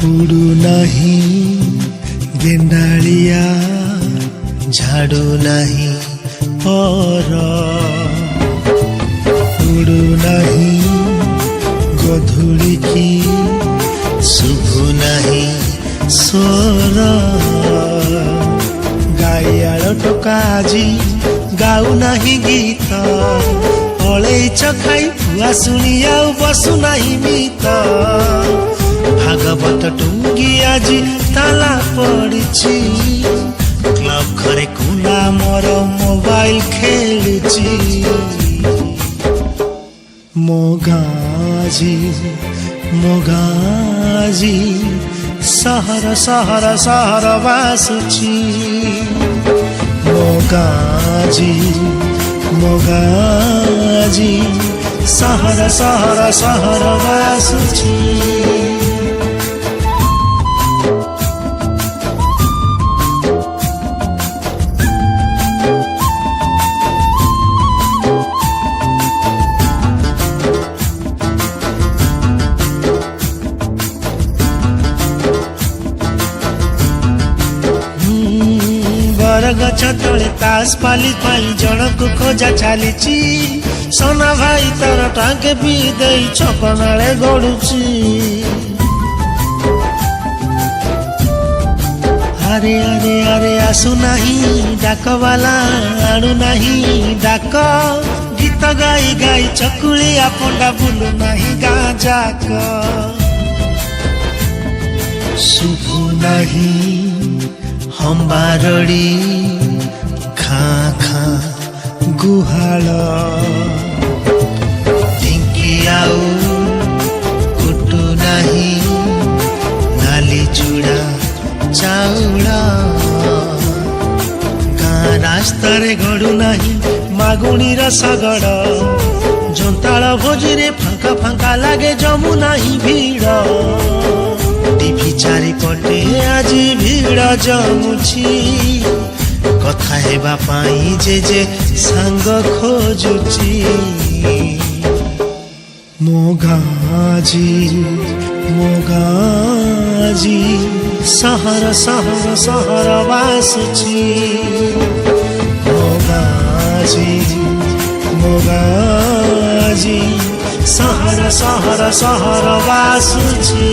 उड़ू नहीं गेंडालिया झाड़ू नहीं पर उड़ू नहीं गधुड़ी की शुभु नहीं स्वर गाइयाड़ टोका आजी गाऊ नहीं गीत अलैच खाई फुआ शुणी आउ बसु नहीं मित भागवत टुंगी आजी ताला पड़िछि क्लब घरे कुला मोर मोबाइल खेलुछि मोगाजी मोगाजी सहर सहर सहर बासुछि मोगाजी मोगाजी सहर सहर सहर बासुछि गछ तले तास पाली पाई जनक खोजा चलीची सोना भाई तार टांगे पी दे छपनाले गड़ुची अरे अरे अरे आसु नहीं डाक वाला आणु नहीं डाक गीत गाई गाई चकुलिया पंडा बुलु नहीं गाँ जाक शुभु नहीं हम बारड़ी खाँ खाँ गुहाल ढिंकी आउ कुटु नहीं नाली चूड़ा चाउल गाँ रास्ता रे गड़ू नहीं मागुणी रसगड़ जोंताल भोजी रे फांका फांका लागे जमु नहीं भीड़ टीवी चारिपटे आज भीड़ जमुछि कथा हेबा पाई जे सांग खोजुछि मोगाजी मोगाजी सहर सहर सहर बासुछि मोगाजी मोगाजी सहर सहर सहर बासुछि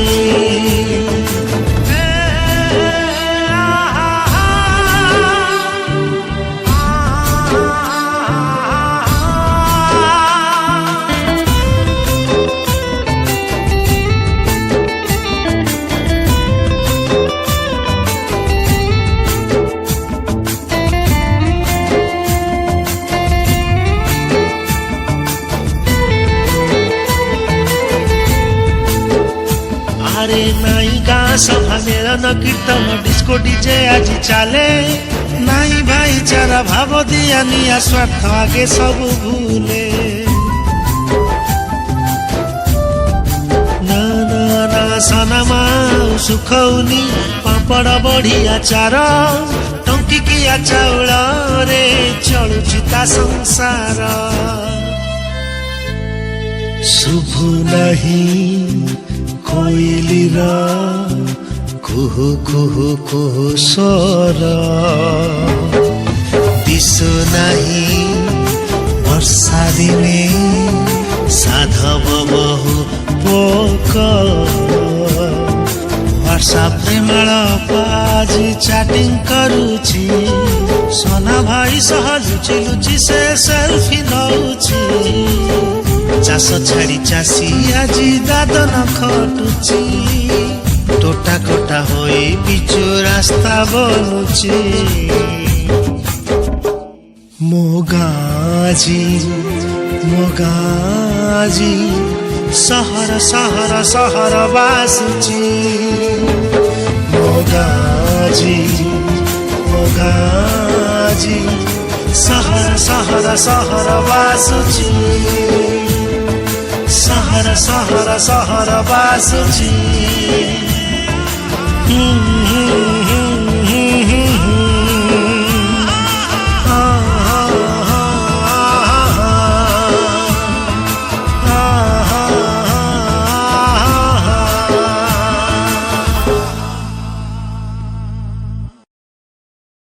अरे नाई गाँ सभा मेलन कीर्तन डिस्को डीजे आज चले नाई भाईचारा भाव दिया निया स्वार्थ आगे सब भूले ना ना ना सनमा सुखौनी पापड़ बढ़िया चार टंकिकिया चाउल रे चलुछि ता संसार शुभु नहीं कोइलीर कुहु कुहु कुहु स्वर दिशु नहीं वर्षा दिने साधव बहु पोक व्हाट्सएप प्रेमल पाजी चैटिंग करुछि सोना भाई सह लुचि लुचि से सेल्फी नउछि चाष छाड़ी चाषी आजी दादन खटुची टोटा कोटा होई पिचु रास्ता बनुची मोगाजी मोगा ଆଜି ସହର ସହର ସହର ବାସୁଛି ମୋ ଗାଁ ଆଜି ସହର ସହର ସହର ବାସୁଛି ସହର ସହର ସହର ବାସୁଛି